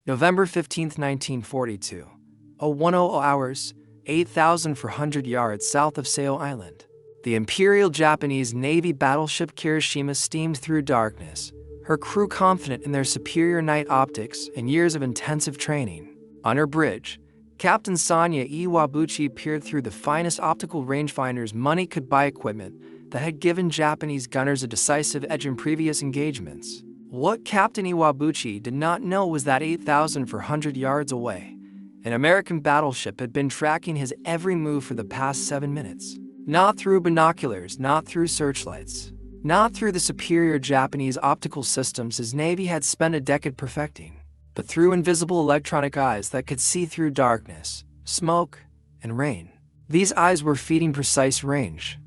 November 15, 1942. 10 hours, 8,400 yards south of Seo Island. The Imperial Japanese Navy battleship Kirishima steamed through darkness, her crew confident in their superior night optics and years of intensive training. On her bridge, Captain Sanya Iwabuchi peered through the finest optical rangefinders money could buy, equipment that had given Japanese gunners a decisive edge in previous engagements. What Captain Iwabuchi did not know was that 8,400 yards away, an American battleship had been tracking his every move for the past 7 minutes. Not through binoculars, not through searchlights, not through the superior Japanese optical systems his Navy had spent a decade perfecting, but through invisible electronic eyes that could see through darkness, smoke, and rain. These eyes were feeding precise range,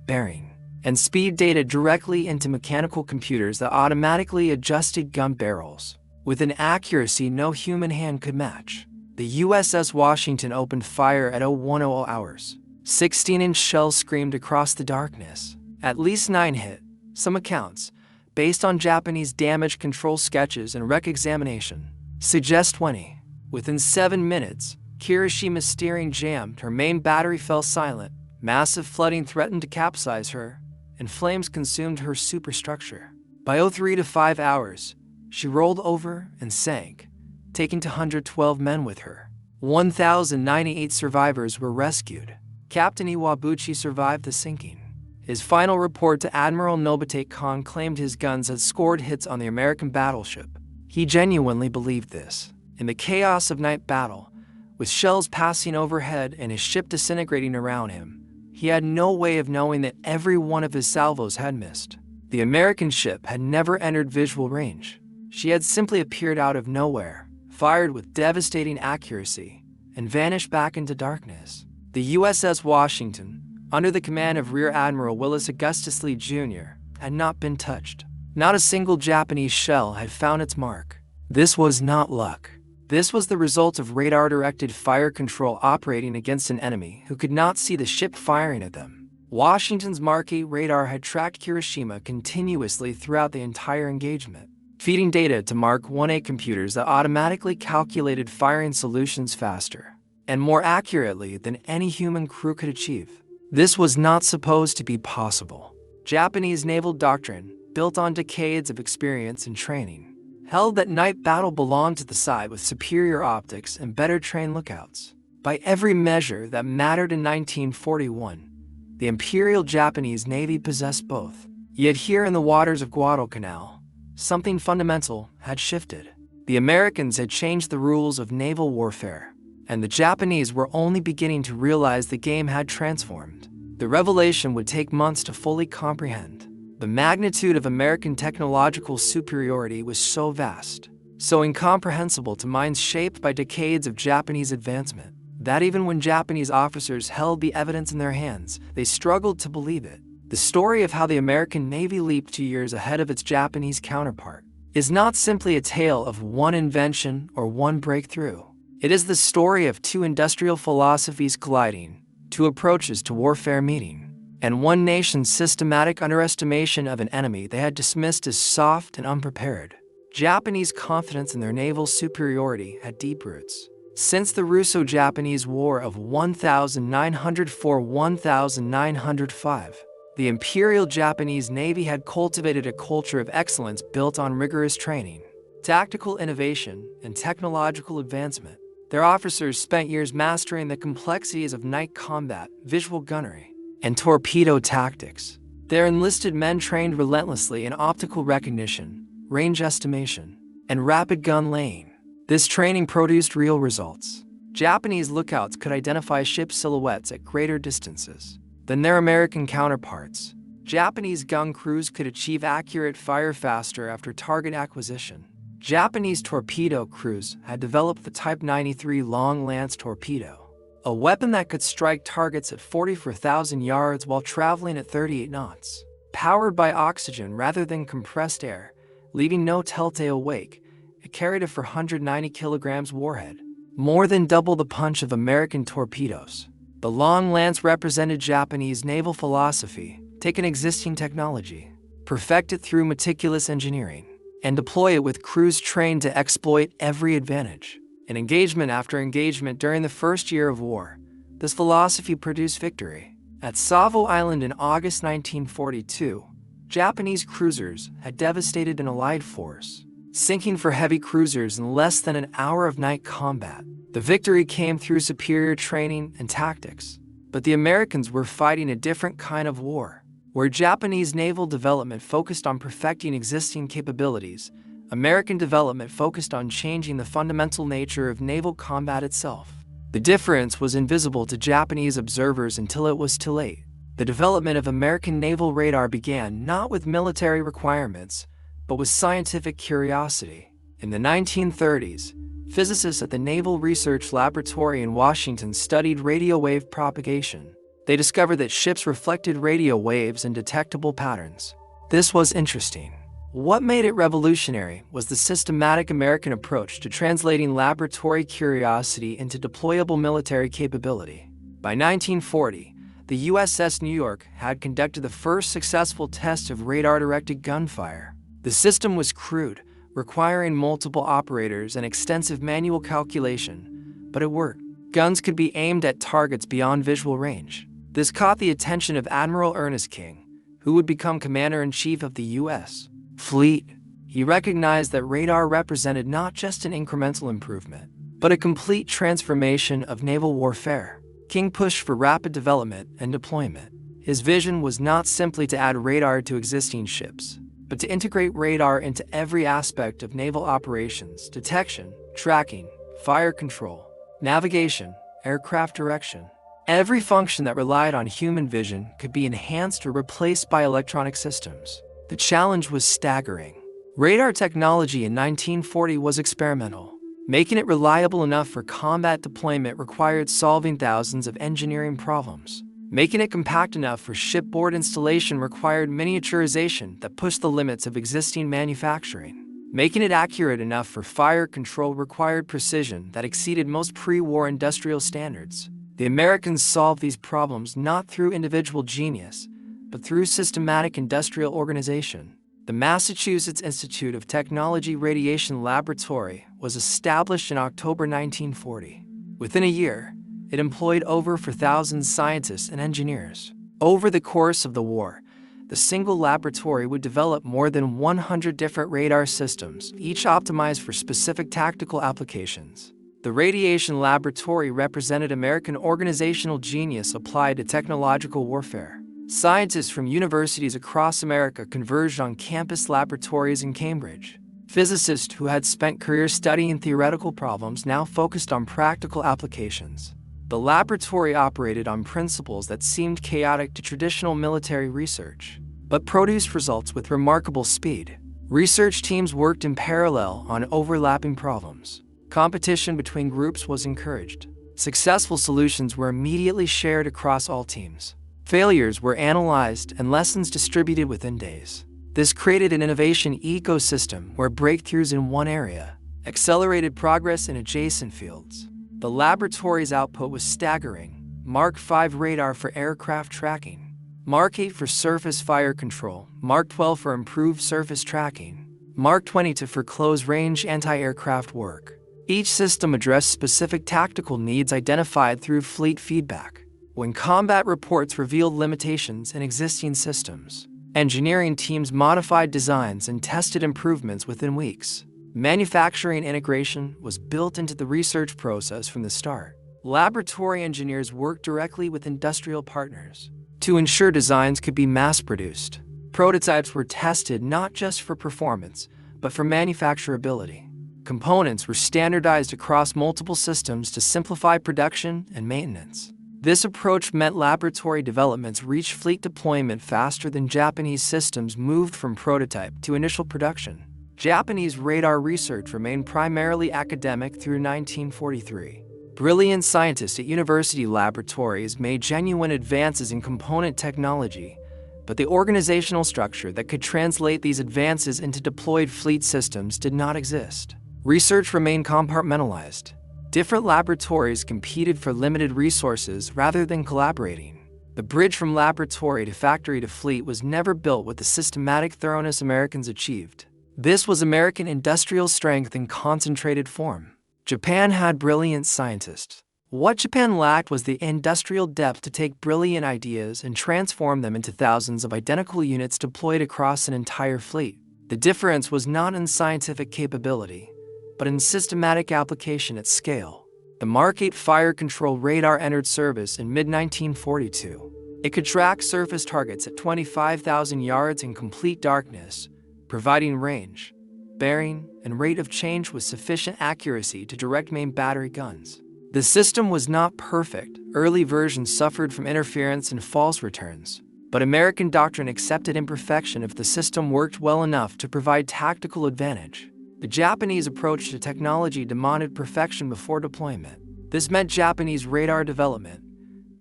bearing, and speed data directly into mechanical computers that automatically adjusted gun barrels with an accuracy no human hand could match. The USS Washington opened fire at 0100 hours. 16-inch shells screamed across the darkness. At least 9 hit. Some accounts, based on Japanese damage control sketches and wreck examination, suggest 20. Within 7 minutes, Kirishima's steering jammed, her main battery fell silent, massive flooding threatened to capsize her, and flames consumed her superstructure. By 03 to 5 hours, she rolled over and sank, taking 212 men with her. 1,098 survivors were rescued. Captain Iwabuchi survived the sinking. His final report to Admiral Nobute Khan claimed his guns had scored hits on the American battleship. He genuinely believed this. In the chaos of night battle, with shells passing overhead and his ship disintegrating around him, he had no way of knowing that every one of his salvos had missed. The American ship had never entered visual range. She had simply appeared out of nowhere, fired with devastating accuracy, and vanished back into darkness. The USS Washington, under the command of Rear Admiral Willis Augustus Lee Jr., had not been touched. Not a single Japanese shell had found its mark. This was not luck. This was the result of radar-directed fire control operating against an enemy who could not see the ship firing at them. Washington's Marquis radar had tracked Kirishima continuously throughout the entire engagement, feeding data to Mark 1A computers that automatically calculated firing solutions faster and more accurately than any human crew could achieve. This was not supposed to be possible. Japanese naval doctrine, built on decades of experience and training, held that night battle belonged to the side with superior optics and better trained lookouts. By every measure that mattered in 1941, the Imperial Japanese Navy possessed both. Yet here in the waters of Guadalcanal, something fundamental had shifted. The Americans had changed the rules of naval warfare, and the Japanese were only beginning to realize the game had transformed. The revelation would take months to fully comprehend. The magnitude of American technological superiority was so vast, so incomprehensible to minds shaped by decades of Japanese advancement, that even when Japanese officers held the evidence in their hands, they struggled to believe it. The story of how the American Navy leaped 2 years ahead of its Japanese counterpart is not simply a tale of one invention or one breakthrough. It is the story of two industrial philosophies colliding, two approaches to warfare meeting, and one nation's systematic underestimation of an enemy they had dismissed as soft and unprepared. Japanese confidence in their naval superiority had deep roots. Since the Russo-Japanese War of 1904-1905, the Imperial Japanese Navy had cultivated a culture of excellence built on rigorous training, tactical innovation, and technological advancement. Their officers spent years mastering the complexities of night combat, visual gunnery, and torpedo tactics. Their enlisted men trained relentlessly in optical recognition, range estimation, and rapid gun laying. This training produced real results. Japanese lookouts could identify ship silhouettes at greater distances than their American counterparts. Japanese gun crews could achieve accurate fire faster after target acquisition. Japanese torpedo crews had developed the Type 93 Long Lance torpedo, a weapon that could strike targets at 44,000 yards while traveling at 38 knots. Powered by oxygen rather than compressed air, leaving no telltale wake, it carried a 490 kilograms warhead, more than double the punch of American torpedoes. The Long Lance represented Japanese naval philosophy: take an existing technology, perfect it through meticulous engineering, and deploy it with crews trained to exploit every advantage. In engagement after engagement during the first year of war, this philosophy produced victory. At Savo Island in August 1942, Japanese cruisers had devastated an Allied force, sinking for heavy cruisers in less than an hour of night combat. The victory came through superior training and tactics. But the Americans were fighting a different kind of war. Where Japanese naval development focused on perfecting existing capabilities, American development focused on changing the fundamental nature of naval combat itself. The difference was invisible to Japanese observers until it was too late. The development of American naval radar began not with military requirements, but with scientific curiosity. In the 1930s, physicists at the Naval Research Laboratory in Washington studied radio wave propagation. They discovered that ships reflected radio waves in detectable patterns. This was interesting. What made it revolutionary was the systematic American approach to translating laboratory curiosity into deployable military capability. By 1940, the USS New York had conducted the first successful test of radar-directed gunfire. The system was crude, requiring multiple operators and extensive manual calculation, but it worked. Guns could be aimed at targets beyond visual range. This caught the attention of Admiral Ernest King, who would become Commander-in-Chief of the U.S. fleet. He recognized that radar represented not just an incremental improvement, but a complete transformation of naval warfare. King pushed for rapid development and deployment. His vision was not simply to add radar to existing ships, but to integrate radar into every aspect of naval operations: detection, tracking, fire control, navigation, aircraft direction. Every function that relied on human vision could be enhanced or replaced by electronic systems. The challenge was staggering. Radar technology in 1940 was experimental. Making it reliable enough for combat deployment required solving thousands of engineering problems. Making it compact enough for shipboard installation required miniaturization that pushed the limits of existing manufacturing. Making it accurate enough for fire control required precision that exceeded most pre-war industrial standards. The Americans solved these problems not through individual genius, but through systematic industrial organization. The Massachusetts Institute of Technology Radiation Laboratory was established in October 1940. Within a year, it employed over 4,000 scientists and engineers. Over the course of the war, the single laboratory would develop more than 100 different radar systems, each optimized for specific tactical applications. The Radiation Laboratory represented American organizational genius applied to technological warfare. Scientists from universities across America converged on campus laboratories in Cambridge. Physicists who had spent careers studying theoretical problems now focused on practical applications. The laboratory operated on principles that seemed chaotic to traditional military research, but produced results with remarkable speed. Research teams worked in parallel on overlapping problems. Competition between groups was encouraged. Successful solutions were immediately shared across all teams. Failures were analyzed and lessons distributed within days. This created an innovation ecosystem where breakthroughs in one area accelerated progress in adjacent fields. The laboratory's output was staggering. Mark V radar for aircraft tracking, Mark 8 for surface fire control, Mark 12 for improved surface tracking, Mark 22 for close-range anti-aircraft work. Each system addressed specific tactical needs identified through fleet feedback. When combat reports revealed limitations in existing systems, engineering teams modified designs and tested improvements within weeks. Manufacturing integration was built into the research process from the start. Laboratory engineers worked directly with industrial partners to ensure designs could be mass-produced. Prototypes were tested not just for performance, but for manufacturability. Components were standardized across multiple systems to simplify production and maintenance. This approach meant laboratory developments reached fleet deployment faster than Japanese systems moved from prototype to initial production. Japanese radar research remained primarily academic through 1943. Brilliant scientists at university laboratories made genuine advances in component technology, but the organizational structure that could translate these advances into deployed fleet systems did not exist. Research remained compartmentalized. Different laboratories competed for limited resources rather than collaborating. The bridge from laboratory to factory to fleet was never built with the systematic thoroughness Americans achieved. This was American industrial strength in concentrated form. Japan had brilliant scientists. What Japan lacked was the industrial depth to take brilliant ideas and transform them into thousands of identical units deployed across an entire fleet. The difference was not in scientific capability, but in systematic application at scale. The Mark 8 fire control radar entered service in mid-1942. It could track surface targets at 25,000 yards in complete darkness, providing range, bearing, and rate of change with sufficient accuracy to direct main battery guns. The system was not perfect. Early versions suffered from interference and false returns, but American doctrine accepted imperfection if the system worked well enough to provide tactical advantage. The Japanese approach to technology demanded perfection before deployment. This meant Japanese radar development,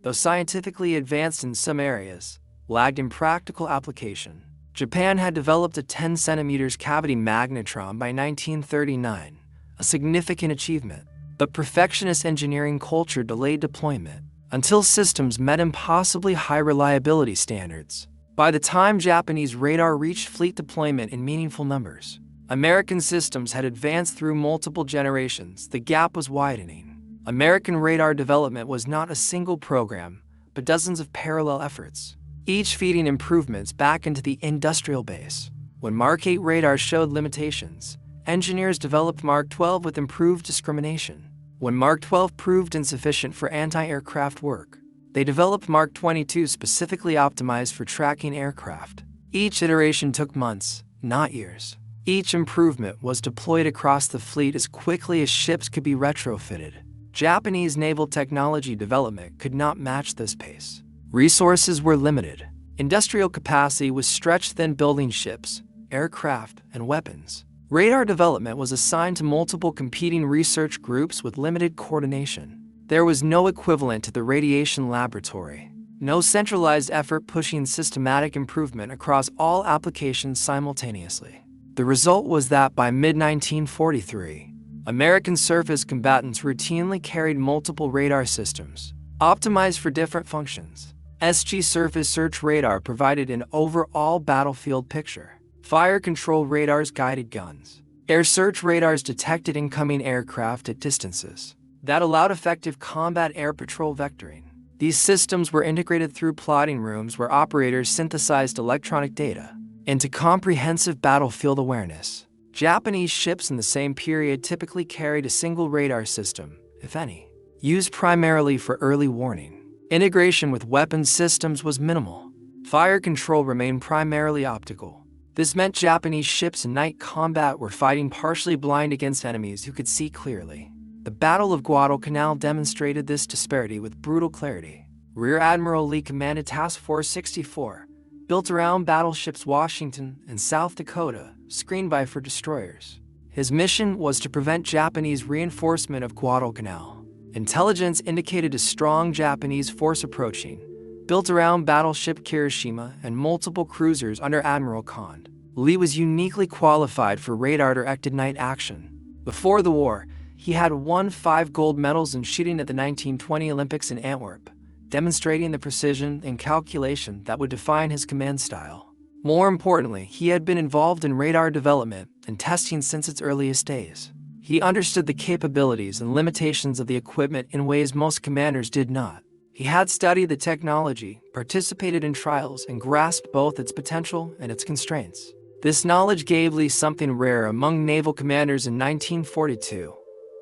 though scientifically advanced in some areas, lagged in practical application. Japan had developed a 10 cm cavity magnetron by 1939, a significant achievement. But perfectionist engineering culture delayed deployment until systems met impossibly high reliability standards. By the time Japanese radar reached fleet deployment in meaningful numbers, American systems had advanced through multiple generations. The gap was widening. American radar development was not a single program, but dozens of parallel efforts, each feeding improvements back into the industrial base. When Mark 8 radar showed limitations, engineers developed Mark 12 with improved discrimination. When Mark 12 proved insufficient for anti-aircraft work, they developed Mark 22 specifically optimized for tracking aircraft. Each iteration took months, not years. Each improvement was deployed across the fleet as quickly as ships could be retrofitted. Japanese naval technology development could not match this pace. Resources were limited. Industrial capacity was stretched thin, building ships, aircraft, and weapons. Radar development was assigned to multiple competing research groups with limited coordination. There was no equivalent to the radiation laboratory, no centralized effort pushing systematic improvement across all applications simultaneously. The result was that by mid-1943, American surface combatants routinely carried multiple radar systems, optimized for different functions. SG surface search radar provided an overall battlefield picture. Fire control radars guided guns. Air search radars detected incoming aircraft at distances that allowed effective combat air patrol vectoring. These systems were integrated through plotting rooms where operators synthesized electronic data into comprehensive battlefield awareness. Japanese ships in the same period typically carried a single radar system, if any, used primarily for early warning. Integration with weapons systems was minimal. Fire control remained primarily optical. This meant Japanese ships in night combat were fighting partially blind against enemies who could see clearly. The Battle of Guadalcanal demonstrated this disparity with brutal clarity. Rear Admiral Lee commanded Task Force 64, built around battleships Washington and South Dakota, screened by for destroyers. His mission was to prevent Japanese reinforcement of Guadalcanal. Intelligence indicated a strong Japanese force approaching, built around battleship Kirishima and multiple cruisers under Admiral Kond. Lee was uniquely qualified for radar-directed night action. Before the war, he had won 5 gold medals in shooting at the 1920 Olympics in Antwerp, demonstrating the precision and calculation that would define his command style. More importantly, he had been involved in radar development and testing since its earliest days. He understood the capabilities and limitations of the equipment in ways most commanders did not. He had studied the technology, participated in trials, and grasped both its potential and its constraints. This knowledge gave Lee something rare among naval commanders in 1942: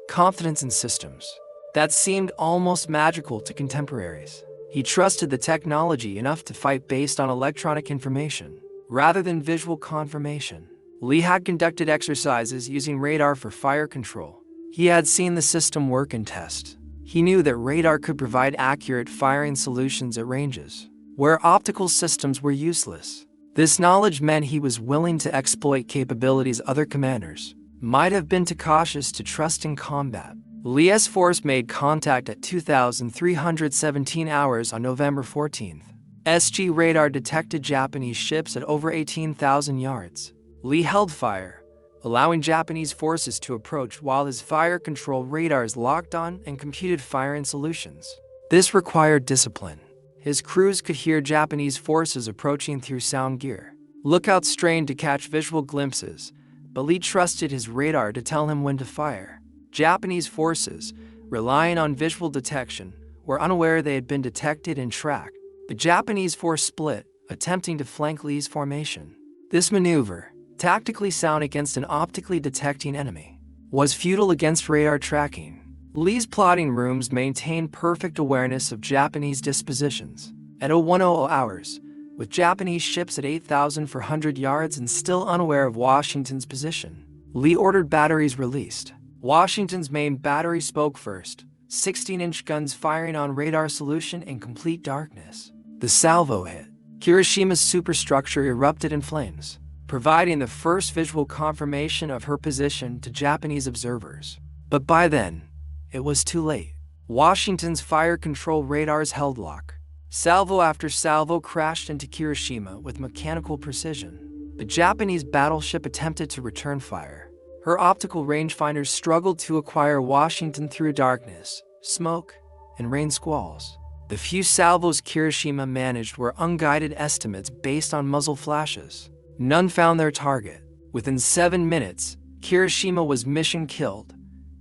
confidence in systems that seemed almost magical to contemporaries. He trusted the technology enough to fight based on electronic information, rather than visual confirmation. Lee had conducted exercises using radar for fire control. He had seen the system work in test. He knew that radar could provide accurate firing solutions at ranges where optical systems were useless. This knowledge meant he was willing to exploit capabilities other commanders might have been too cautious to trust in combat. Lee's force made contact at 2,317 hours on November 14th. SG radar detected Japanese ships at over 18,000 yards. Lee held fire, allowing Japanese forces to approach while his fire control radars locked on and computed firing solutions. This required discipline. His crews could hear Japanese forces approaching through sound gear. Lookouts strained to catch visual glimpses, but Lee trusted his radar to tell him when to fire. Japanese forces, relying on visual detection, were unaware they had been detected and tracked. The Japanese force split, attempting to flank Lee's formation. This maneuver, tactically sound against an optically detecting enemy, was futile against radar tracking. Lee's plotting rooms maintained perfect awareness of Japanese dispositions. At 0100 hours, with Japanese ships at 8,400 yards and still unaware of Washington's position, Lee ordered batteries released. Washington's main battery spoke first, 16-inch guns firing on radar solution in complete darkness. The salvo hit. Hiroshima's superstructure erupted in flames, providing the first visual confirmation of her position to Japanese observers. But by then, it was too late. Washington's fire control radars held lock. Salvo after salvo crashed into Hiroshima with mechanical precision. The Japanese battleship attempted to return fire. Her optical rangefinders struggled to acquire Washington through darkness, smoke, and rain squalls. The few salvos Hiroshima managed were unguided estimates based on muzzle flashes. None found their target. Within 7 minutes, Hiroshima was mission killed,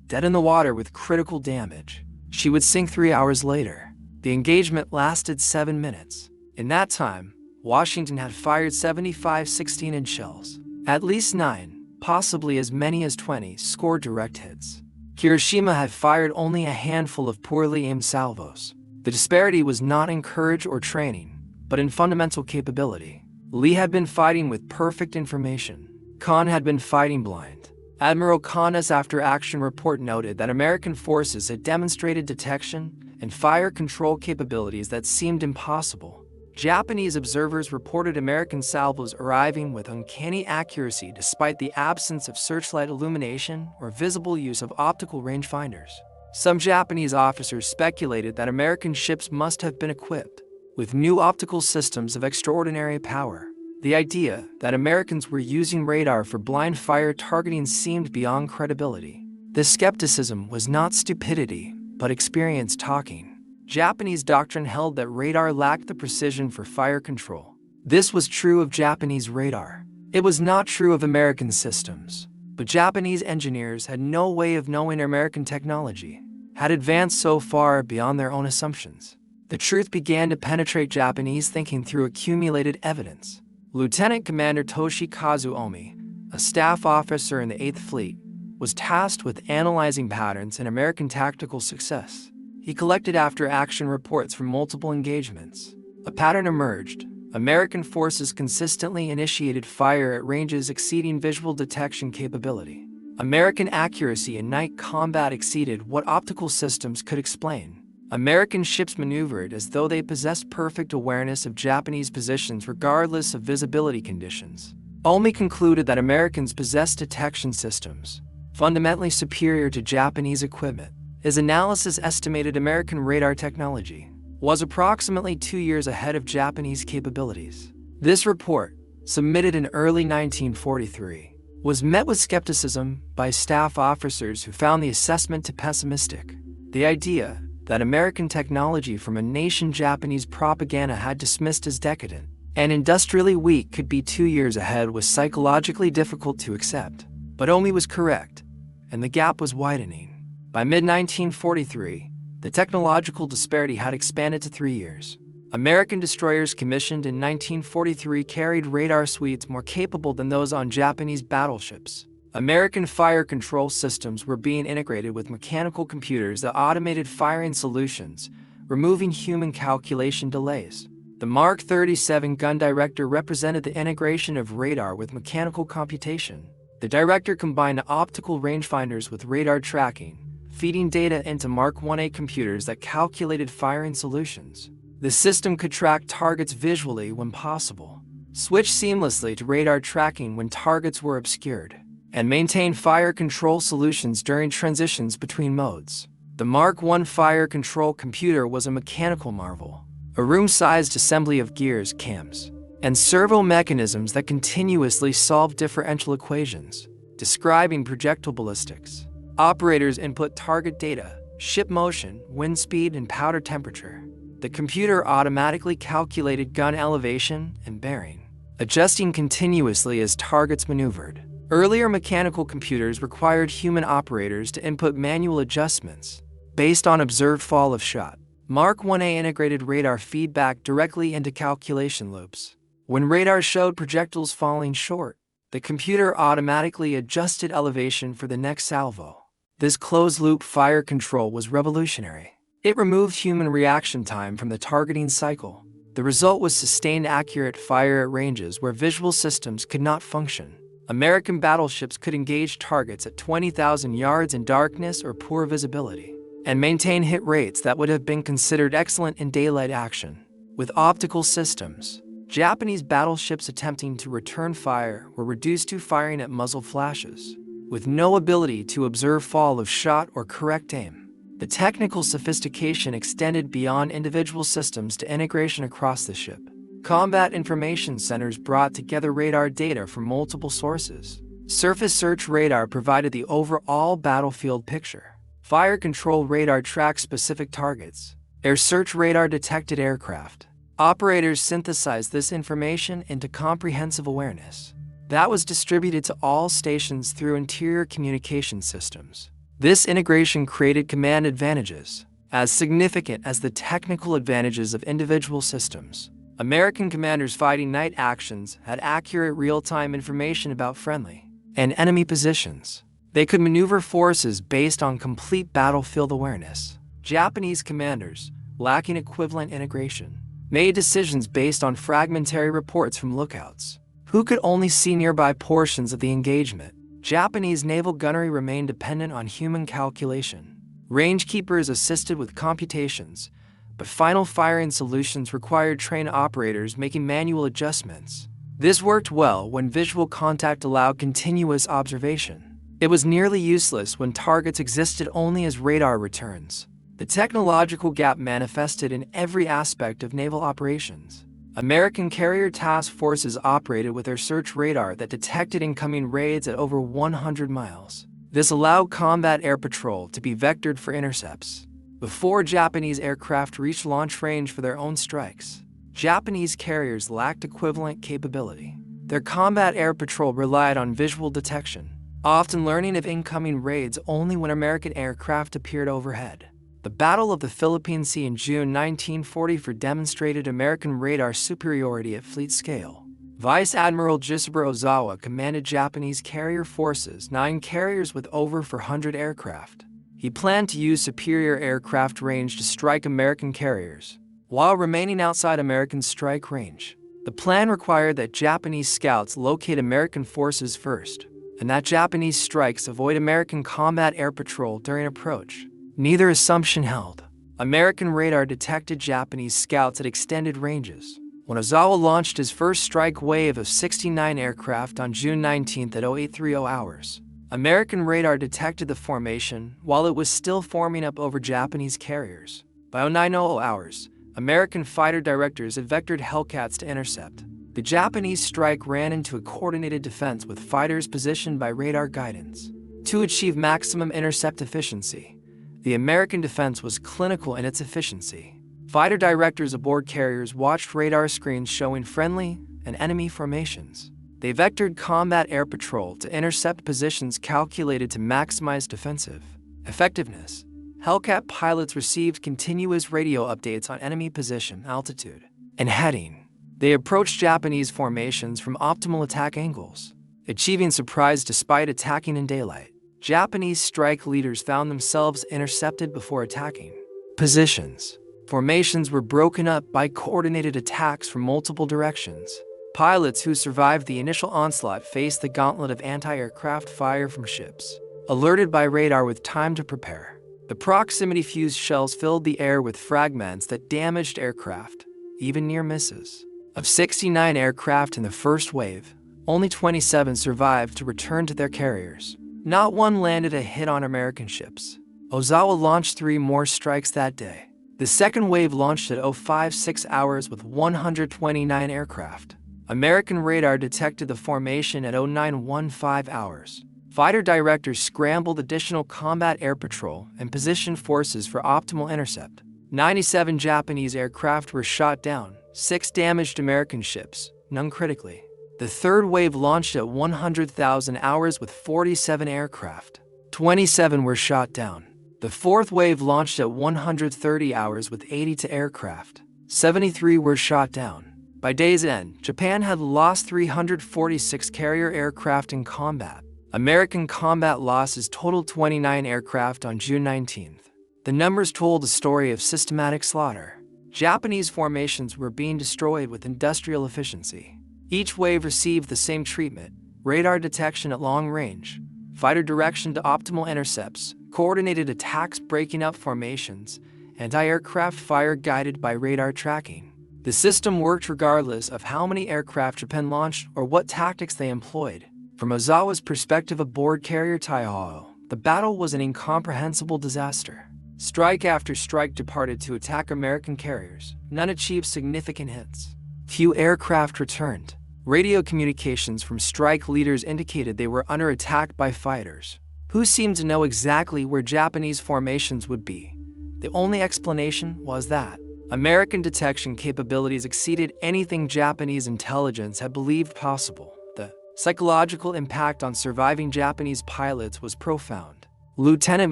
dead in the water with critical damage. She would sink 3 hours later. The engagement lasted 7 minutes. In that time, Washington had fired 75 16-inch shells. At least 9, possibly as many as 20, scored direct hits. Hiroshima had fired only a handful of poorly aimed salvos. The disparity was not in courage or training, but in fundamental capability. Lee had been fighting with perfect information. Khan had been fighting blind. Admiral Khan's after-action report noted that American forces had demonstrated detection and fire control capabilities that seemed impossible. Japanese observers reported American salvos arriving with uncanny accuracy despite the absence of searchlight illumination or visible use of optical rangefinders. Some Japanese officers speculated that American ships must have been equipped with new optical systems of extraordinary power. The idea that Americans were using radar for blind fire targeting seemed beyond credibility. This skepticism was not stupidity, but experience talking. Japanese doctrine held that radar lacked the precision for fire control. This was true of Japanese radar. It was not true of American systems. But Japanese engineers had no way of knowing American technology had advanced so far beyond their own assumptions. The truth began to penetrate Japanese thinking through accumulated evidence. Lieutenant Commander Toshikazu Omi, a staff officer in the 8th Fleet, was tasked with analyzing patterns in American tactical success. He collected after-action reports from multiple engagements. A pattern emerged. American forces consistently initiated fire at ranges exceeding visual detection capability. American accuracy in night combat exceeded what optical systems could explain. American ships maneuvered as though they possessed perfect awareness of Japanese positions regardless of visibility conditions. Omi concluded that Americans possessed detection systems fundamentally superior to Japanese equipment. His analysis estimated American radar technology was approximately 2 years ahead of Japanese capabilities. This report, submitted in early 1943, was met with skepticism by staff officers who found the assessment too pessimistic. The idea that American technology from a nation Japanese propaganda had dismissed as decadent and industrially weak could be 2 years ahead was psychologically difficult to accept. But Omi was correct, and the gap was widening. By mid-1943, the technological disparity had expanded to 3 years. American destroyers commissioned in 1943 carried radar suites more capable than those on Japanese battleships. American fire control systems were being integrated with mechanical computers that automated firing solutions, removing human calculation delays. The Mark 37 gun director represented the integration of radar with mechanical computation. The director combined optical rangefinders with radar tracking, feeding data into Mark 1A computers that calculated firing solutions. The system could track targets visually when possible, switch seamlessly to radar tracking when targets were obscured, and maintain fire control solutions during transitions between modes. The Mark I fire control computer was a mechanical marvel, a room-sized assembly of gears, cams, and servo mechanisms that continuously solved differential equations, describing projectile ballistics. Operators input target data, ship motion, wind speed, and powder temperature. The computer automatically calculated gun elevation and bearing, adjusting continuously as targets maneuvered. Earlier mechanical computers required human operators to input manual adjustments based on observed fall of shot. Mark 1A integrated radar feedback directly into calculation loops. When radar showed projectiles falling short, the computer automatically adjusted elevation for the next salvo. This closed-loop fire control was revolutionary. It removed human reaction time from the targeting cycle. The result was sustained accurate fire at ranges where visual systems could not function. American battleships could engage targets at 20,000 yards in darkness or poor visibility, and maintain hit rates that would have been considered excellent in daylight action. With optical systems, Japanese battleships attempting to return fire were reduced to firing at muzzle flashes, with no ability to observe fall of shot or correct aim. The technical sophistication extended beyond individual systems to integration across the ship. Combat information centers brought together radar data from multiple sources. Surface search radar provided the overall battlefield picture. Fire control radar tracked specific targets. Air search radar detected aircraft. Operators synthesized this information into comprehensive awareness that was distributed to all stations through interior communication systems. This integration created command advantages as significant as the technical advantages of individual systems. American commanders fighting night actions had accurate real-time information about friendly and enemy positions. They could maneuver forces based on complete battlefield awareness. Japanese commanders, lacking equivalent integration, made decisions based on fragmentary reports from lookouts, who could only see nearby portions of the engagement. Japanese naval gunnery remained dependent on human calculation. Rangekeepers assisted with computations, but final firing solutions required trained operators making manual adjustments. This worked well when visual contact allowed continuous observation. It was nearly useless when targets existed only as radar returns. The technological gap manifested in every aspect of naval operations. American carrier task forces operated with air search radar that detected incoming raids at over 100 miles. This allowed combat air patrol to be vectored for intercepts before Japanese aircraft reached launch range for their own strikes. Japanese carriers lacked equivalent capability. Their combat air patrol relied on visual detection, often learning of incoming raids only when American aircraft appeared overhead. The Battle of the Philippine Sea in June 1944 demonstrated American radar superiority at fleet scale. Vice Admiral Jisuburo Ozawa commanded Japanese carrier forces, 9 carriers with over 400 aircraft. He planned to use superior aircraft range to strike American carriers, while remaining outside American strike range. The plan required that Japanese scouts locate American forces first, and that Japanese strikes avoid American combat air patrol during approach. Neither assumption held. American radar detected Japanese scouts at extended ranges. When Ozawa launched his first strike wave of 69 aircraft on June 19 at 0830 hours, American radar detected the formation while it was still forming up over Japanese carriers. By 0900 hours, American fighter directors had vectored Hellcats to intercept. The Japanese strike ran into a coordinated defense with fighters positioned by radar guidance. To achieve maximum intercept efficiency, the American defense was clinical in its efficiency. Fighter directors aboard carriers watched radar screens showing friendly and enemy formations. They vectored combat air patrol to intercept positions calculated to maximize defensive effectiveness. Hellcat pilots received continuous radio updates on enemy position, altitude, and heading. They approached Japanese formations from optimal attack angles, achieving surprise despite attacking in daylight. Japanese strike leaders found themselves intercepted before attacking positions. Formations were broken up by coordinated attacks from multiple directions. Pilots who survived the initial onslaught faced the gauntlet of anti-aircraft fire from ships, alerted by radar with time to prepare. The proximity-fused shells filled the air with fragments that damaged aircraft, even near misses. Of 69 aircraft in the first wave, only 27 survived to return to their carriers. Not one landed a hit on American ships. Ozawa launched 3 more strikes that day. The second wave launched at 056 hours with 129 aircraft. American radar detected the formation at 0915 hours. Fighter directors scrambled additional combat air patrol and positioned forces for optimal intercept. 97 Japanese aircraft were shot down, 6 damaged American ships, none critically. The third wave launched at 100,000 hours with 47 aircraft. 27 were shot down. The fourth wave launched at 130 hours with 82 aircraft. 73 were shot down. By day's end, Japan had lost 346 carrier aircraft in combat. American combat losses totaled 29 aircraft on June 19th. The numbers told a story of systematic slaughter. Japanese formations were being destroyed with industrial efficiency. Each wave received the same treatment: radar detection at long range, fighter direction to optimal intercepts, coordinated attacks breaking up formations, anti-aircraft fire guided by radar tracking. The system worked regardless of how many aircraft Japan launched or what tactics they employed. From Ozawa's perspective aboard carrier Taihao, the battle was an incomprehensible disaster. Strike after strike departed to attack American carriers. None achieved significant hits. Few aircraft returned. Radio communications from strike leaders indicated they were under attack by fighters, who seemed to know exactly where Japanese formations would be. The only explanation was that American detection capabilities exceeded anything Japanese intelligence had believed possible. The psychological impact on surviving Japanese pilots was profound. Lieutenant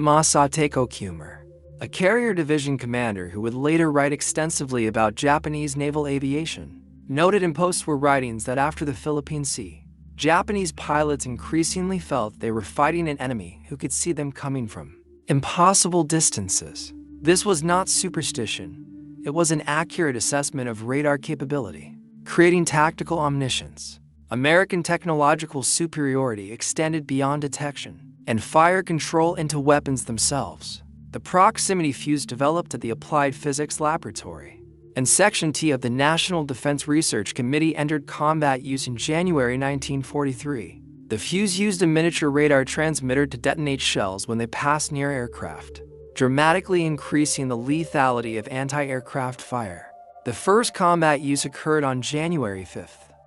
Masato Kokumer, a carrier division commander who would later write extensively about Japanese naval aviation, noted in post-war writings that after the Philippine Sea, Japanese pilots increasingly felt they were fighting an enemy who could see them coming from impossible distances. This was not superstition. It was an accurate assessment of radar capability, creating tactical omniscience. American technological superiority extended beyond detection and fire control into weapons themselves. The proximity fuse developed at the Applied Physics Laboratory, and Section T of the National Defense Research Committee entered combat use in January 1943. The fuse used a miniature radar transmitter to detonate shells when they passed near aircraft, dramatically increasing the lethality of anti-aircraft fire. The first combat use occurred on January 5,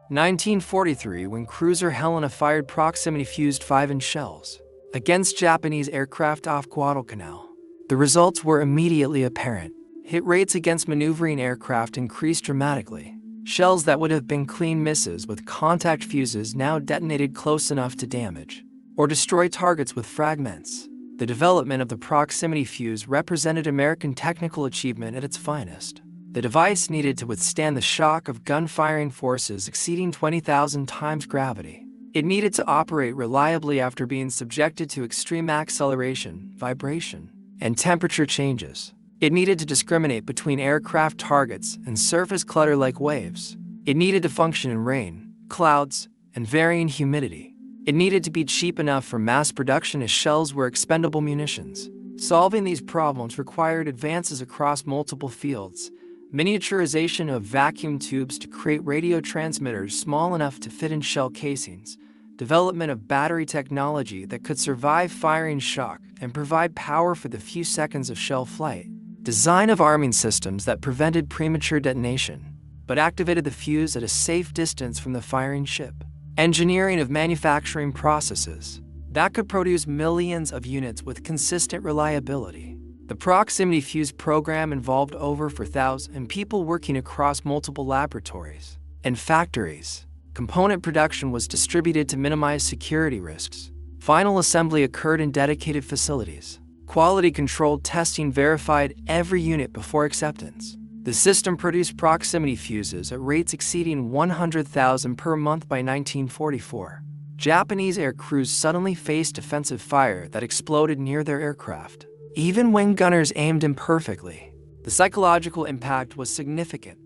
1943, when cruiser Helena fired proximity-fused 5-inch shells against Japanese aircraft off Guadalcanal. The results were immediately apparent. Hit rates against maneuvering aircraft increased dramatically. Shells that would have been clean misses with contact fuses now detonated close enough to damage or destroy targets with fragments. The development of the proximity fuse represented American technical achievement at its finest. The device needed to withstand the shock of gun-firing forces exceeding 20,000 times gravity. It needed to operate reliably after being subjected to extreme acceleration, vibration, and temperature changes. It needed to discriminate between aircraft targets and surface clutter like waves. It needed to function in rain, clouds, and varying humidity. It needed to be cheap enough for mass production as shells were expendable munitions. Solving these problems required advances across multiple fields: miniaturization of vacuum tubes to create radio transmitters small enough to fit in shell casings, development of battery technology that could survive firing shock and provide power for the few seconds of shell flight, design of arming systems that prevented premature detonation but activated the fuse at a safe distance from the firing ship, engineering of manufacturing processes that could produce millions of units with consistent reliability. The proximity fuse program involved over 4,000 people working across multiple laboratories and factories. Component production was distributed to minimize security risks. Final assembly occurred in dedicated facilities. Quality-controlled testing verified every unit before acceptance. The system produced proximity fuses at rates exceeding 100,000 per month by 1944. Japanese air crews suddenly faced defensive fire that exploded near their aircraft, even when gunners aimed imperfectly. The psychological impact was significant.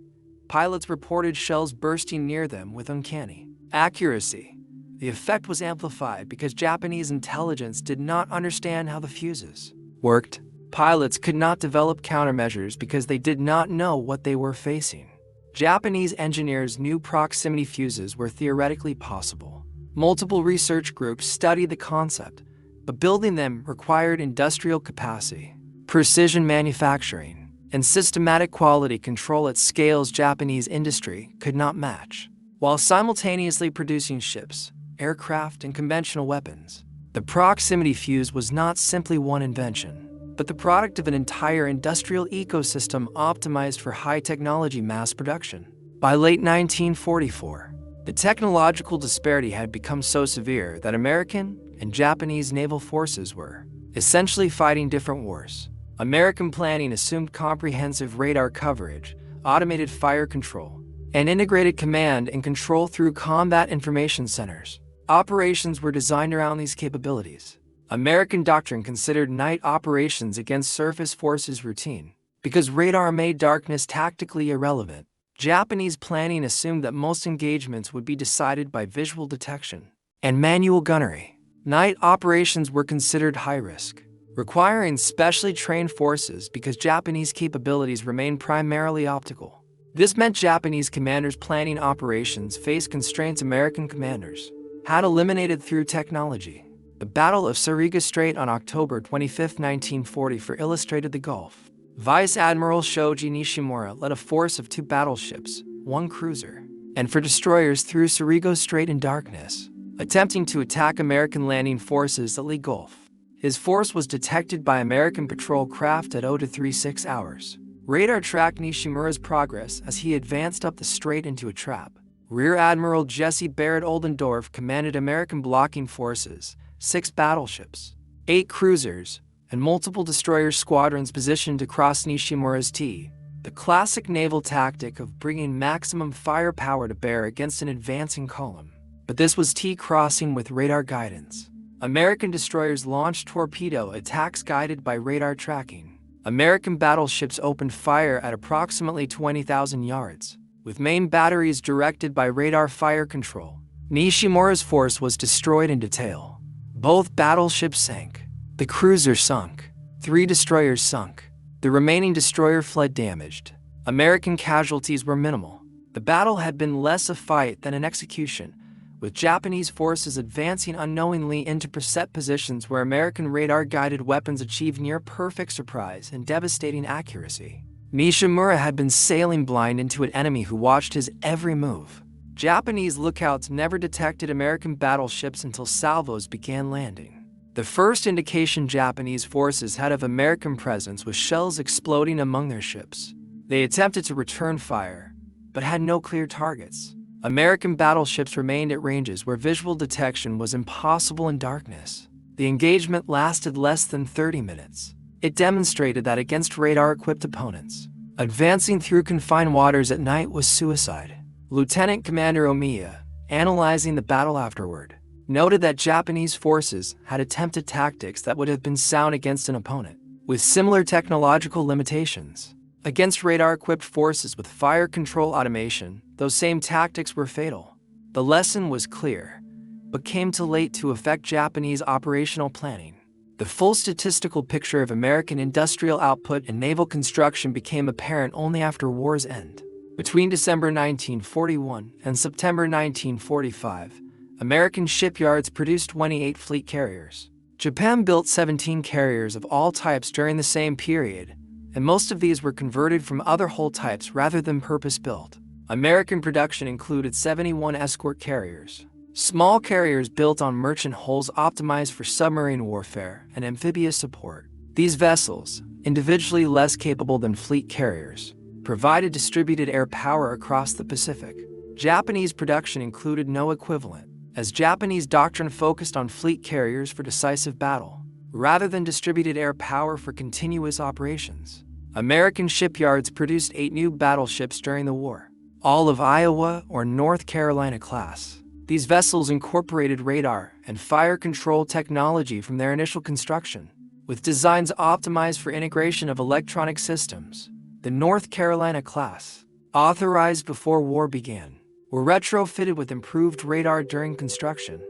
Pilots reported shells bursting near them with uncanny accuracy. The effect was amplified because Japanese intelligence did not understand how the fuses worked. Pilots could not develop countermeasures because they did not know what they were facing. Japanese engineers knew proximity fuses were theoretically possible. Multiple research groups studied the concept, but building them required industrial capacity, precision manufacturing, and systematic quality control at scales Japanese industry could not match. While simultaneously producing ships, aircraft, and conventional weapons, the proximity fuse was not simply one invention, but the product of an entire industrial ecosystem optimized for high-technology mass production. By late 1944, The technological disparity had become so severe that American and Japanese naval forces were essentially fighting different wars. American planning assumed comprehensive radar coverage, automated fire control, and integrated command and control through combat information centers. Operations were designed around these capabilities. American doctrine considered night operations against surface forces routine. Because radar made darkness tactically irrelevant, Japanese planning assumed that most engagements would be decided by visual detection and manual gunnery. Night operations were considered high risk, requiring specially trained forces because Japanese capabilities remained primarily optical. This meant Japanese commanders planning operations faced constraints American commanders had eliminated through technology. The Battle of Suriga Strait on October 25, 1944 illustrated the Gulf. Vice Admiral Shoji Nishimura led a force of 2 battleships, 1 cruiser, and 4 destroyers through Suriga Strait in darkness, attempting to attack American landing forces at Lee Gulf. His force was detected by American patrol craft at 0-36 hours. Radar tracked Nishimura's progress as he advanced up the strait into a trap. Rear Admiral Jesse Barrett Oldendorf commanded American blocking forces, 6 battleships, 8 cruisers, and multiple destroyer squadrons positioned across Nishimura's T, the classic naval tactic of bringing maximum firepower to bear against an advancing column. But this was T-crossing with radar guidance. American destroyers launched torpedo attacks guided by radar tracking. American battleships opened fire at approximately 20,000 yards, with main batteries directed by radar fire control. Nishimura's force was destroyed in detail. Both battleships sank. The cruiser sunk. 3 destroyers sunk. The remaining destroyer fled damaged. American casualties were minimal. The battle had been less a fight than an execution, with Japanese forces advancing unknowingly into preset positions where American radar-guided weapons achieved near-perfect surprise and devastating accuracy. Nishimura had been sailing blind into an enemy who watched his every move. Japanese lookouts never detected American battleships until salvos began landing. The first indication Japanese forces had of American presence was shells exploding among their ships. They attempted to return fire, but had no clear targets. American battleships remained at ranges where visual detection was impossible in darkness. The engagement lasted less than 30 minutes. It demonstrated that against radar-equipped opponents, advancing through confined waters at night was suicide. Lieutenant Commander Omiya, analyzing the battle afterward, noted that Japanese forces had attempted tactics that would have been sound against an opponent with similar technological limitations. Against radar-equipped forces with fire control automation, those same tactics were fatal. The lesson was clear, but came too late to affect Japanese operational planning. The full statistical picture of American industrial output and naval construction became apparent only after war's end. Between December 1941 and September 1945, American shipyards produced 28 fleet carriers. Japan built 17 carriers of all types during the same period, and most of these were converted from other hull types rather than purpose-built. American production included 71 escort carriers, small carriers built on merchant hulls optimized for submarine warfare and amphibious support. These vessels, individually less capable than fleet carriers, provided distributed air power across the Pacific. Japanese production included no equivalent, as Japanese doctrine focused on fleet carriers for decisive battle, rather than distributed air power for continuous operations. American shipyards produced 8 new battleships during the war, all of Iowa or North Carolina class. These vessels incorporated radar and fire control technology from their initial construction, with designs optimized for integration of electronic systems. The North Carolina class, authorized before war began, were retrofitted with improved radar during construction.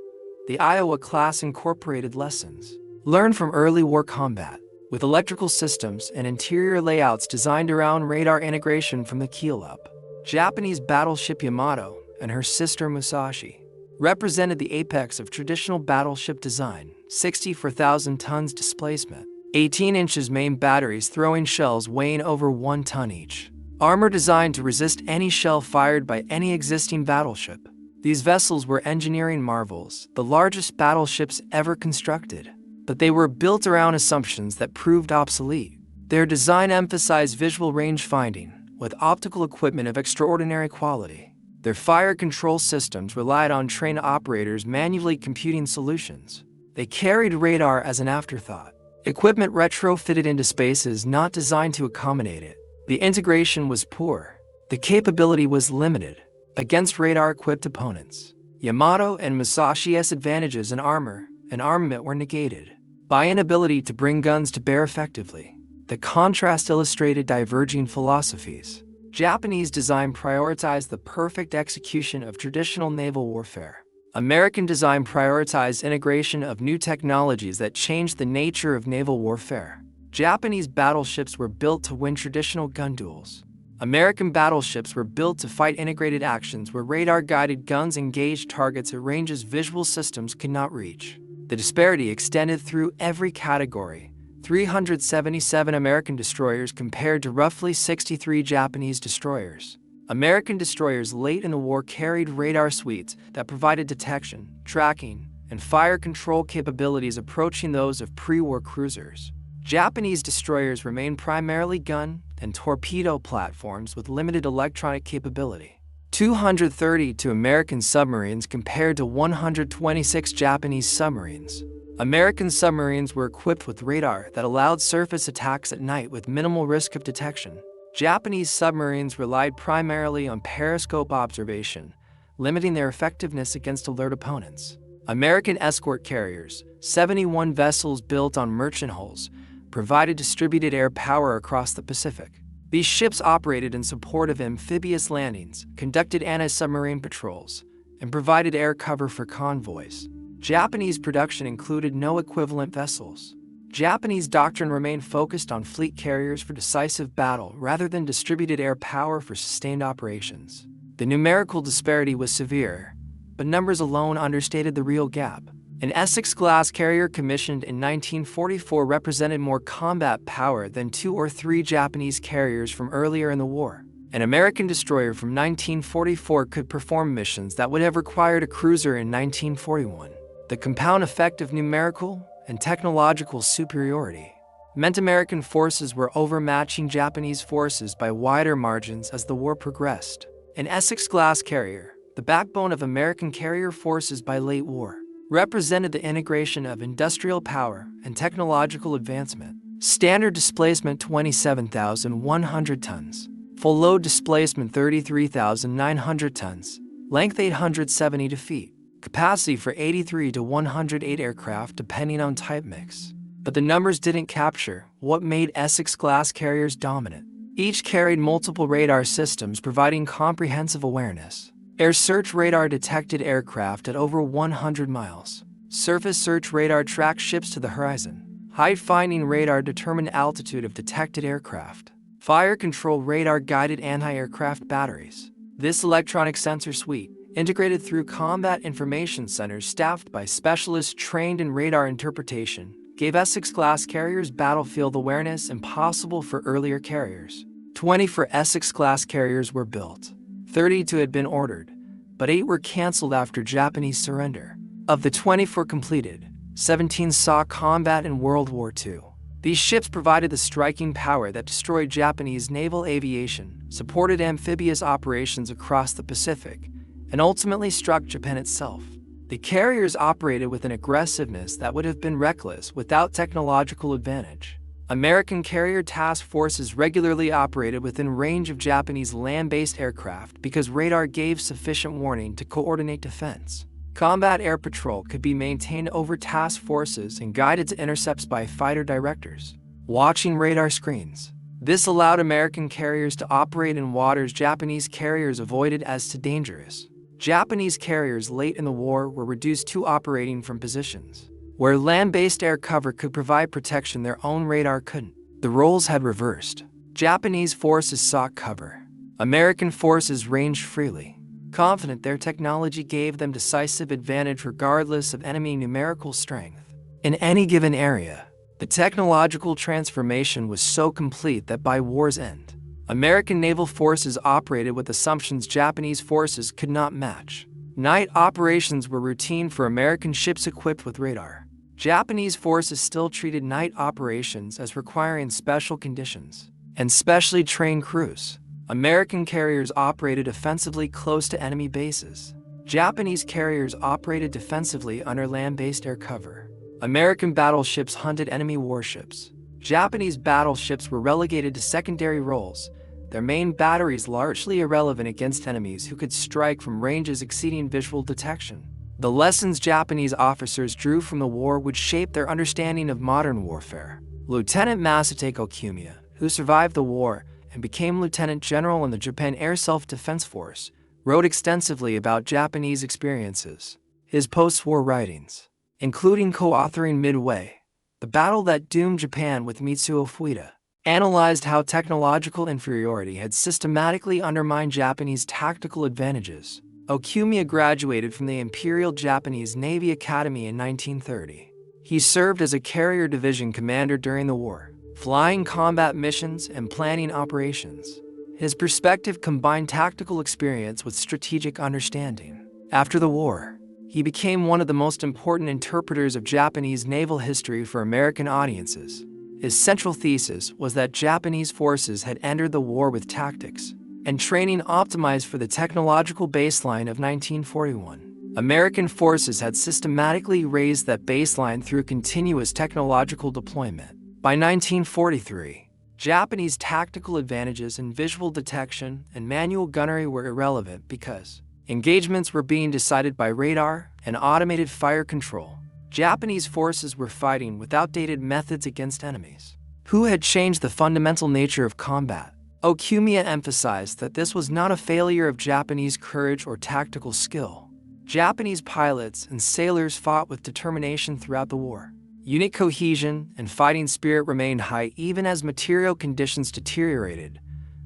The Iowa class incorporated lessons learned from early war combat, with electrical systems and interior layouts designed around radar integration from the keel up. Japanese battleship Yamato and her sister Musashi represented the apex of traditional battleship design, 64,000 tons displacement, 18 inches main batteries throwing shells weighing over 1 ton each. Armor designed to resist any shell fired by any existing battleship. These vessels were engineering marvels, the largest battleships ever constructed, but they were built around assumptions that proved obsolete. Their design emphasized visual range finding, with optical equipment of extraordinary quality. Their fire control systems relied on trained operators manually computing solutions. They carried radar as an afterthought, equipment retrofitted into spaces not designed to accommodate it. The integration was poor. The capability was limited. Against radar-equipped opponents, Yamato and Musashi's advantages in armor and armament were negated by inability to bring guns to bear effectively. The contrast illustrated diverging philosophies. Japanese design prioritized the perfect execution of traditional naval warfare. American design prioritized integration of new technologies that changed the nature of naval warfare. Japanese battleships were built to win traditional gun duels. American battleships were built to fight integrated actions where radar-guided guns engaged targets at ranges visual systems could not reach. The disparity extended through every category. 377 American destroyers compared to roughly 63 Japanese destroyers. American destroyers late in the war carried radar suites that provided detection, tracking, and fire control capabilities approaching those of pre-war cruisers. Japanese destroyers remained primarily gun and torpedo platforms with limited electronic capability. 232 American submarines compared to 126 Japanese submarines. American submarines were equipped with radar that allowed surface attacks at night with minimal risk of detection. Japanese submarines relied primarily on periscope observation, limiting their effectiveness against alert opponents. American escort carriers, 71 vessels built on merchant hulls, provided distributed air power across the Pacific. These ships operated in support of amphibious landings, conducted anti-submarine patrols, and provided air cover for convoys. Japanese production included no equivalent vessels. Japanese doctrine remained focused on fleet carriers for decisive battle rather than distributed air power for sustained operations. The numerical disparity was severe, but numbers alone understated the real gap. An Essex-class carrier commissioned in 1944 represented more combat power than 2 or 3 Japanese carriers from earlier in the war. An American destroyer from 1944 could perform missions that would have required a cruiser in 1941. The compound effect of numerical and technological superiority meant American forces were overmatching Japanese forces by wider margins as the war progressed. An Essex-class carrier, the backbone of American carrier forces by late war, represented the integration of industrial power and technological advancement. Standard displacement 27,100 tons. Full load displacement 33,900 tons. Length 872 feet. Capacity for 83 to 108 aircraft depending on type mix. But the numbers didn't capture what made Essex-class carriers dominant. Each carried multiple radar systems providing comprehensive awareness. Air search radar detected aircraft at over 100 miles. Surface search radar tracked ships to the horizon. Height-finding radar determined altitude of detected aircraft. Fire control radar guided anti-aircraft batteries. This electronic sensor suite, integrated through combat information centers staffed by specialists trained in radar interpretation, gave Essex-class carriers battlefield awareness impossible for earlier carriers. 24 Essex-class carriers were built. 32 had been ordered, but 8 were canceled after Japanese surrender. Of the 24 completed, 17 saw combat in World War II. These ships provided the striking power that destroyed Japanese naval aviation, supported amphibious operations across the Pacific, and ultimately struck Japan itself. The carriers operated with an aggressiveness that would have been reckless without technological advantage. American carrier task forces regularly operated within range of Japanese land-based aircraft because radar gave sufficient warning to coordinate defense. Combat air patrol could be maintained over task forces and guided to intercepts by fighter directors, watching radar screens. This allowed American carriers to operate in waters Japanese carriers avoided as too dangerous. Japanese carriers late in the war were reduced to operating from positions where land-based air cover could provide protection their own radar couldn't. The roles had reversed. Japanese forces sought cover. American forces ranged freely, confident their technology gave them decisive advantage regardless of enemy numerical strength. In any given area, the technological transformation was so complete that by war's end, American naval forces operated with assumptions Japanese forces could not match. Night operations were routine for American ships equipped with radar. Japanese forces still treated night operations as requiring special conditions and specially trained crews. American carriers operated offensively close to enemy bases. Japanese carriers operated defensively under land-based air cover. American battleships hunted enemy warships. Japanese battleships were relegated to secondary roles, their main batteries largely irrelevant against enemies who could strike from ranges exceeding visual detection. The lessons Japanese officers drew from the war would shape their understanding of modern warfare. Lieutenant Masatake Okumiya, who survived the war and became lieutenant general in the Japan Air Self-Defense Force, wrote extensively about Japanese experiences. His post-war writings, including co-authoring Midway, the battle that doomed Japan with Mitsuo Fuida, analyzed how technological inferiority had systematically undermined Japanese tactical advantages. Okumiya graduated from the Imperial Japanese Navy Academy in 1930. He served as a carrier division commander during the war, flying combat missions and planning operations. His perspective combined tactical experience with strategic understanding. After the war, he became one of the most important interpreters of Japanese naval history for American audiences. His central thesis was that Japanese forces had entered the war with tactics and training optimized for the technological baseline of 1941. American forces had systematically raised that baseline through continuous technological deployment. By 1943, Japanese tactical advantages in visual detection and manual gunnery were irrelevant because engagements were being decided by radar and automated fire control. Japanese forces were fighting with outdated methods against enemies who had changed the fundamental nature of combat. Okumiya emphasized that this was not a failure of Japanese courage or tactical skill. Japanese pilots and sailors fought with determination throughout the war. Unit cohesion and fighting spirit remained high even as material conditions deteriorated,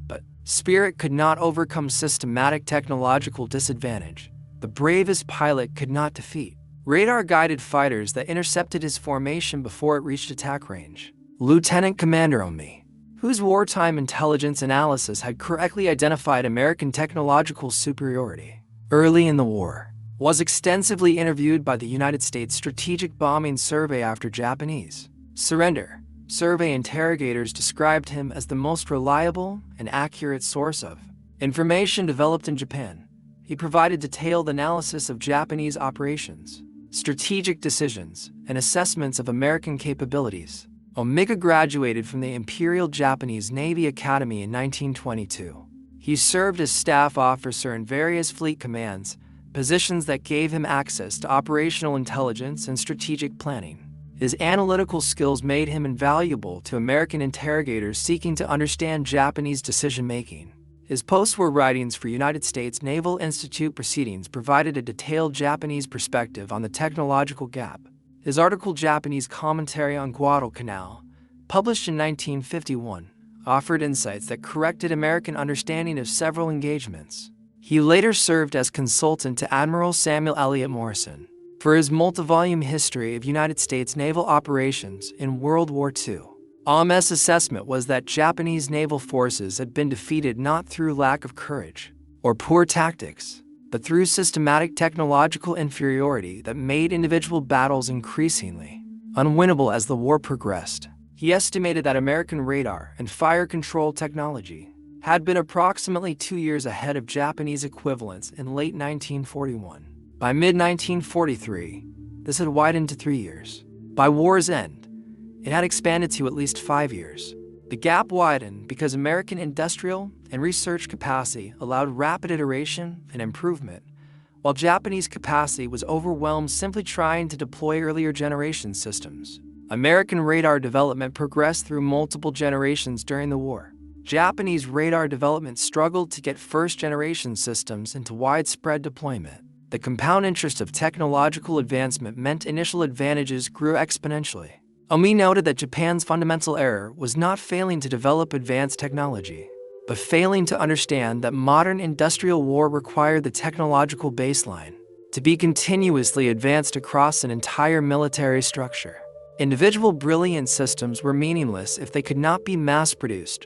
but spirit could not overcome systematic technological disadvantage. The bravest pilot could not defeat radar-guided fighters that intercepted his formation before it reached attack range. Lieutenant Commander Omi, whose wartime intelligence analysis had correctly identified American technological superiority early in the war, was extensively interviewed by the United States Strategic Bombing Survey after Japanese surrender. Survey interrogators described him as the most reliable and accurate source of information developed in Japan. He provided detailed analysis of Japanese operations, strategic decisions, and assessments of American capabilities. Omega graduated from the Imperial Japanese Navy Academy in 1922. He served as staff officer in various fleet commands, positions that gave him access to operational intelligence and strategic planning. His analytical skills made him invaluable to American interrogators seeking to understand Japanese decision-making. His post-war writings for United States Naval Institute proceedings provided a detailed Japanese perspective on the technological gap. His article Japanese Commentary on Guadalcanal, published in 1951, offered insights that corrected American understanding of several engagements. He later served as consultant to Admiral Samuel Eliot Morrison for his multi-volume history of United States naval operations in World War II. Omi's assessment was that Japanese naval forces had been defeated not through lack of courage or poor tactics, but through systematic technological inferiority that made individual battles increasingly unwinnable as the war progressed. He estimated that American radar and fire control technology had been approximately 2 years ahead of Japanese equivalents in late 1941. By mid-1943, this had widened to 3 years. By war's end, it had expanded to at least 5 years. The gap widened because American industrial and research capacity allowed rapid iteration and improvement, while Japanese capacity was overwhelmed simply trying to deploy earlier generation systems. American radar development progressed through multiple generations during the war. Japanese radar development struggled to get first-generation systems into widespread deployment. The compound interest of technological advancement meant initial advantages grew exponentially. Omi noted that Japan's fundamental error was not failing to develop advanced technology, but failing to understand that modern industrial war required the technological baseline to be continuously advanced across an entire military structure. Individual brilliant systems were meaningless if they could not be mass-produced,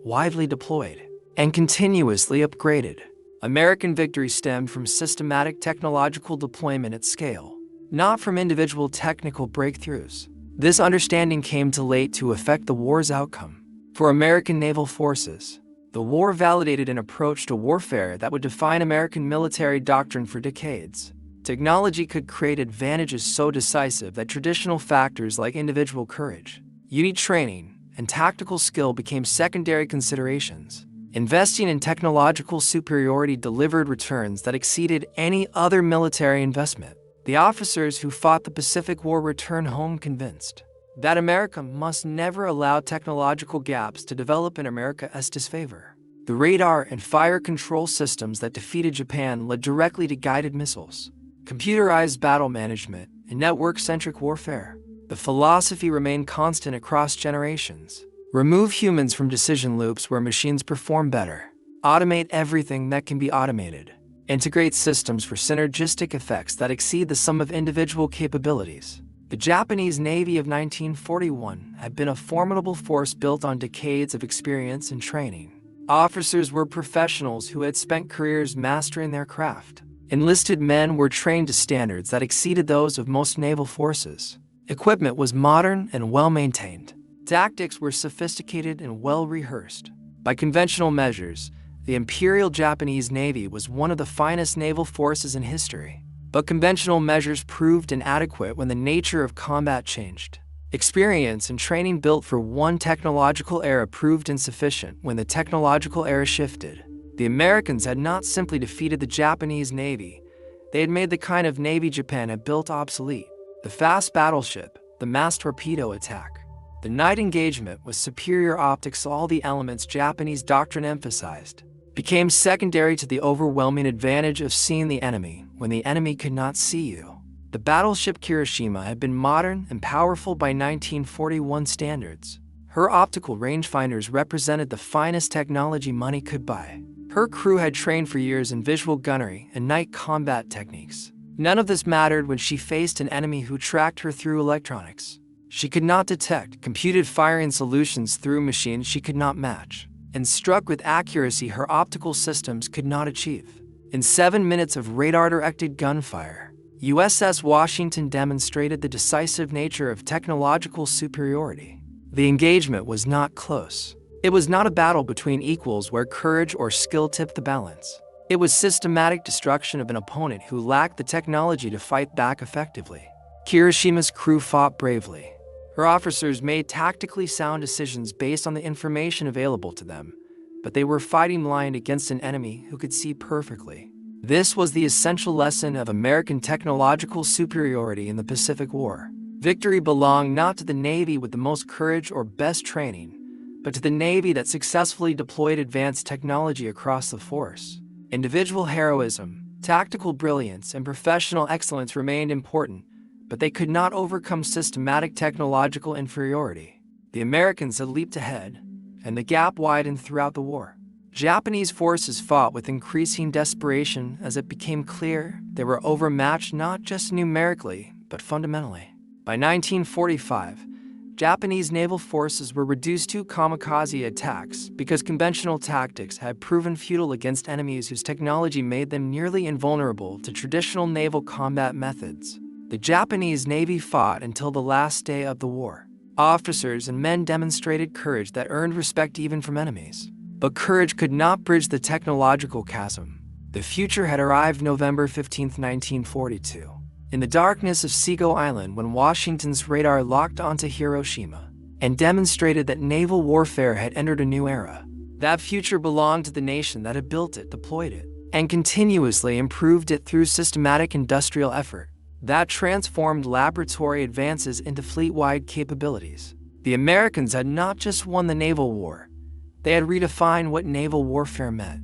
widely deployed, and continuously upgraded. American victory stemmed from systematic technological deployment at scale, not from individual technical breakthroughs. This understanding came too late to affect the war's outcome. For American naval forces, The war validated an approach to warfare that would define American military doctrine for decades. Technology could create advantages so decisive that traditional factors like individual courage, unit training, and tactical skill became secondary considerations. Investing in technological superiority delivered returns that exceeded any other military investment. The officers who fought the Pacific War returned home convinced that America must never allow technological gaps to develop in America's disfavor. The radar and fire control systems that defeated Japan led directly to guided missiles, computerized battle management, and network-centric warfare. The philosophy remained constant across generations. Remove humans from decision loops where machines perform better. Automate everything that can be automated. Integrate systems for synergistic effects that exceed the sum of individual capabilities. The Japanese Navy of 1941 had been a formidable force built on decades of experience and training. Officers were professionals who had spent careers mastering their craft. Enlisted men were trained to standards that exceeded those of most naval forces. Equipment was modern and well-maintained. Tactics were sophisticated and well-rehearsed. By conventional measures, the Imperial Japanese Navy was one of the finest naval forces in history. But conventional measures proved inadequate when the nature of combat changed. Experience and training built for one technological era proved insufficient when the technological era shifted. The Americans had not simply defeated the Japanese Navy, they had made the kind of Navy Japan had built obsolete. The fast battleship, the mass torpedo attack, the night engagement with superior optics, all the elements Japanese doctrine emphasized, became secondary to the overwhelming advantage of seeing the enemy when the enemy could not see you. The battleship Kirishima had been modern and powerful by 1941 standards. Her optical rangefinders represented the finest technology money could buy. Her crew had trained for years in visual gunnery and night combat techniques. None of this mattered when she faced an enemy who tracked her through electronics. She could not detect computed firing solutions through machines she could not match, and struck with accuracy her optical systems could not achieve. In 7 minutes of radar-directed gunfire, USS Washington demonstrated the decisive nature of technological superiority. The engagement was not close. It was not a battle between equals where courage or skill tipped the balance. It was systematic destruction of an opponent who lacked the technology to fight back effectively. Kirishima's crew fought bravely. Her officers made tactically sound decisions based on the information available to them, but they were fighting blind against an enemy who could see perfectly. This was the essential lesson of American technological superiority in the Pacific War. Victory belonged not to the Navy with the most courage or best training, but to the Navy that successfully deployed advanced technology across the force. Individual heroism, tactical brilliance, and professional excellence remained important, but they could not overcome systematic technological inferiority. The Americans had leaped ahead, and the gap widened throughout the war. Japanese forces fought with increasing desperation as it became clear they were overmatched not just numerically, but fundamentally. By 1945, Japanese naval forces were reduced to kamikaze attacks because conventional tactics had proven futile against enemies whose technology made them nearly invulnerable to traditional naval combat methods. The Japanese Navy fought until the last day of the war. Officers and men demonstrated courage that earned respect even from enemies. But courage could not bridge the technological chasm. The future had arrived November 15, 1942. In the darkness of Sego Island, when Washington's radar locked onto Hiroshima and demonstrated that naval warfare had entered a new era. That future belonged to the nation that had built it, deployed it, and continuously improved it through systematic industrial effort. That transformed laboratory advances into fleet-wide capabilities. The Americans had not just won the naval war, they had redefined what naval warfare meant.